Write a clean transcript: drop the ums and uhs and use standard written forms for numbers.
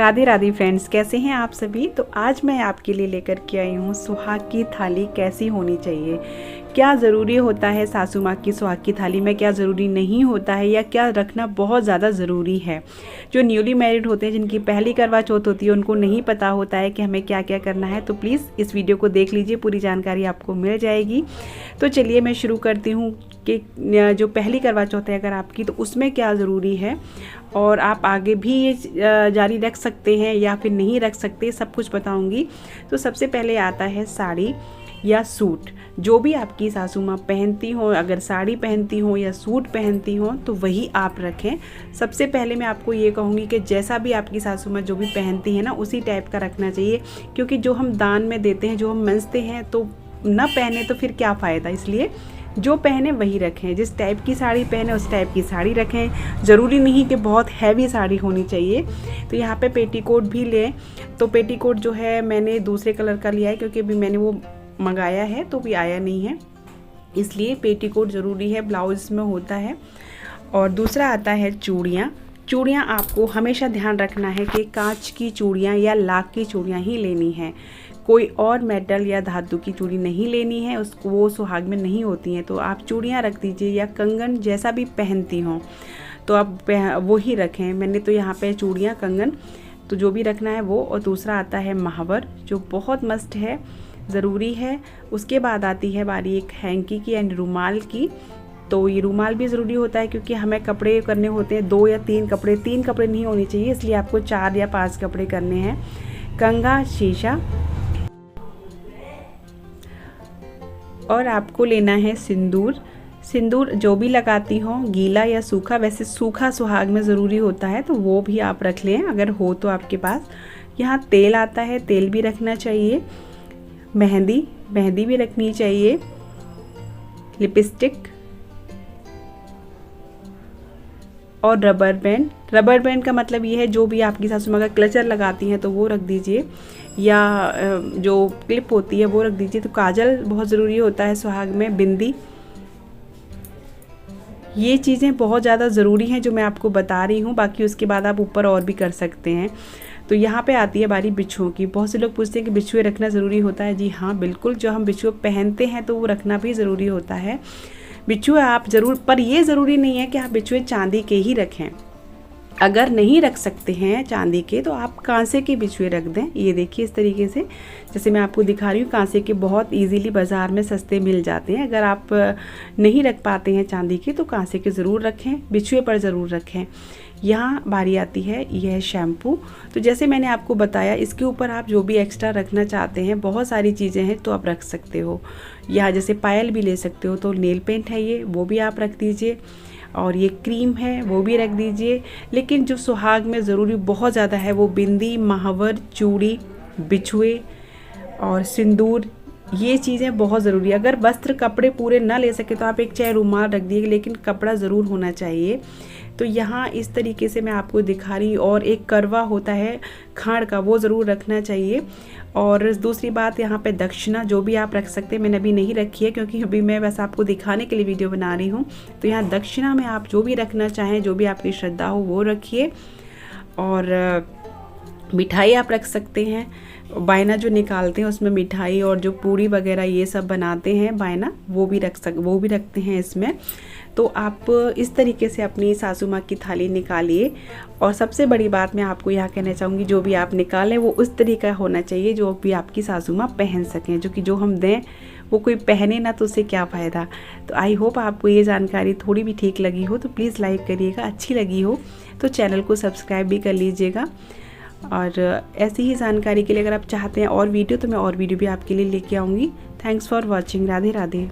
Radhe Radhe friends, कैसे हैं आप सभी। तो आज मैं आपके लिए लेकर के आई हूँ सुहाग की थाली कैसी होनी चाहिए। क्या ज़रूरी होता है सासू माँ की सुहाग की थाली में, क्या ज़रूरी नहीं होता है, या क्या रखना बहुत ज़्यादा ज़रूरी है। जो न्यूली मैरिड होते हैं, जिनकी पहली करवा चौथ होती है, उनको नहीं पता होता है कि हमें क्या क्या करना है। तो प्लीज़ इस वीडियो को देख लीजिए, पूरी जानकारी आपको मिल जाएगी। तो चलिए मैं शुरू करती हूँ कि जो पहली करवा चौथ है अगर आपकी, तो उसमें क्या ज़रूरी है और आप आगे भी ये जारी रख सकते हैं या फिर नहीं रख सकते, सब कुछ बताऊंगी। तो सबसे पहले आता है साड़ी या सूट। जो भी आपकी सासू माँ पहनती हो, अगर साड़ी पहनती हो या सूट पहनती हो तो वही आप रखें। सबसे पहले मैं आपको ये कहूँगी कि जैसा भी आपकी सासू माँ जो भी पहनती है ना, उसी टाइप का रखना चाहिए। क्योंकि जो हम दान में देते हैं, जो हम मंजते हैं, तो ना पहने तो फिर क्या फ़ायदा। इसलिए जो पहने वही रखें। जिस टाइप की साड़ी पहने उस टाइप की साड़ी रखें। ज़रूरी नहीं कि बहुत हैवी साड़ी होनी चाहिए। तो यहाँ पे पेटीकोट भी लें। तो पेटीकोट जो है मैंने दूसरे कलर का लिया है, क्योंकि अभी मैंने वो मंगाया है तो भी आया नहीं है, इसलिए पेटीकोट ज़रूरी है, ब्लाउज में होता है। और दूसरा आता है चूड़ियाँ। चूड़ियाँ आपको हमेशा ध्यान रखना है कि कांच की चूड़ियाँ या लाख की चूड़ियाँ ही लेनी है। कोई और मेटल या धातु की चूड़ी नहीं लेनी है, उसको वो सुहाग में नहीं होती हैं। तो आप चूड़ियाँ रख दीजिए, या कंगन जैसा भी पहनती हों तो आप वो ही रखें। मैंने तो यहाँ पे चूड़ियाँ, कंगन, तो जो भी रखना है वो। और दूसरा आता है महावर, जो बहुत मस्त है, ज़रूरी है। उसके बाद आती है बारी एक हैंकी की एंड रुमाल की। तो ये रुमाल भी ज़रूरी होता है, क्योंकि हमें कपड़े करने होते हैं 2 या 3 कपड़े, 3 कपड़े नहीं होने चाहिए, इसलिए आपको 4 या 5 कपड़े करने हैं। कंघा, शीशा, और आपको लेना है सिंदूर। सिंदूर जो भी लगाती हो, गीला या सूखा, वैसे सूखा सुहाग में ज़रूरी होता है तो वो भी आप रख लें अगर हो तो आपके पास। यहाँ तेल आता है, तेल भी रखना चाहिए। मेहंदी, मेहंदी भी रखनी चाहिए। लिपस्टिक और रबर बैंड। रबर बैंड का मतलब ये है, जो भी आपकी सासू माँ का क्लचर लगाती हैं तो वो रख दीजिए, या जो क्लिप होती है वो रख दीजिए। तो काजल बहुत ज़रूरी होता है सुहाग में। बिंदी, ये चीज़ें बहुत ज़्यादा ज़रूरी हैं जो मैं आपको बता रही हूँ। बाकी उसके बाद आप ऊपर और भी कर सकते हैं। तो यहाँ पे आती है बारी बिछुओं की। बहुत से लोग पूछते हैं कि बिछुए रखना ज़रूरी होता है। जी हाँ, बिल्कुल, जो हम बिछुए पहनते हैं तो वो रखना भी ज़रूरी होता है। बिछुए आप ज़रूर, पर ये ज़रूरी नहीं है कि आप बिछुए चांदी के ही रखें। अगर नहीं रख सकते हैं चांदी के, तो आप कांसे के बिछुए रख दें। ये देखिए इस तरीके से, जैसे मैं आपको दिखा रही हूँ, कांसे के बहुत इजीली बाज़ार में सस्ते मिल जाते हैं। अगर आप नहीं रख पाते हैं चांदी के, तो कांसे के ज़रूर रखें, बिछुए पर ज़रूर रखें। यहाँ बारी आती है, यह शैम्पू। तो जैसे मैंने आपको बताया, इसके ऊपर आप जो भी एक्स्ट्रा रखना चाहते हैं, बहुत सारी चीज़ें हैं तो आप रख सकते हो। या जैसे पायल भी ले सकते हो। तो नेल पेंट है ये, वो भी आप रख दीजिए। और ये क्रीम है, वो भी रख दीजिए। लेकिन जो सुहाग में ज़रूरी बहुत ज़्यादा है, वो बिंदी, महावर, चूड़ी, बिछुए और सिंदूर, ये चीज़ें बहुत ज़रूरी है। अगर वस्त्र, कपड़े पूरे ना ले सके तो आप एक चाहे रुमाल रख दिए, लेकिन कपड़ा ज़रूर होना चाहिए। तो यहाँ इस तरीके से मैं आपको दिखा रही हूँ। और एक करवा होता है खाड़ का, वो ज़रूर रखना चाहिए। और दूसरी बात, यहाँ पे दक्षिणा जो भी आप रख सकते हैं, मैंने अभी नहीं रखी है क्योंकि अभी मैं बस आपको दिखाने के लिए वीडियो बना रही हूँ। तो यहाँ दक्षिणा में आप जो भी रखना चाहें, जो भी आपकी श्रद्धा हो वो रखिए। और मिठाई आप रख सकते हैं। बायना जो निकालते हैं उसमें मिठाई और जो पूड़ी वगैरह ये सब बनाते हैं बायना, वो भी रखते हैं इसमें। तो आप इस तरीके से अपनी सासू माँ की थाली निकालिए। और सबसे बड़ी बात मैं आपको यहाँ कहना चाहूँगी, जो भी आप निकालें वो उस तरीका होना चाहिए जो भी आपकी सासू माँ पहन सकें। जो हम दें वो कोई पहने ना, तो उससे क्या फ़ायदा। तो आई होप आपको ये जानकारी थोड़ी भी ठीक लगी हो। तो प्लीज़ लाइक करिएगा, अच्छी लगी हो तो चैनल को सब्सक्राइब भी कर लीजिएगा। और ऐसी ही जानकारी के लिए अगर आप चाहते हैं और वीडियो, तो मैं और वीडियो भी आपके लिए लेके आऊँगी। Thanks for watching. Radhe Radhe.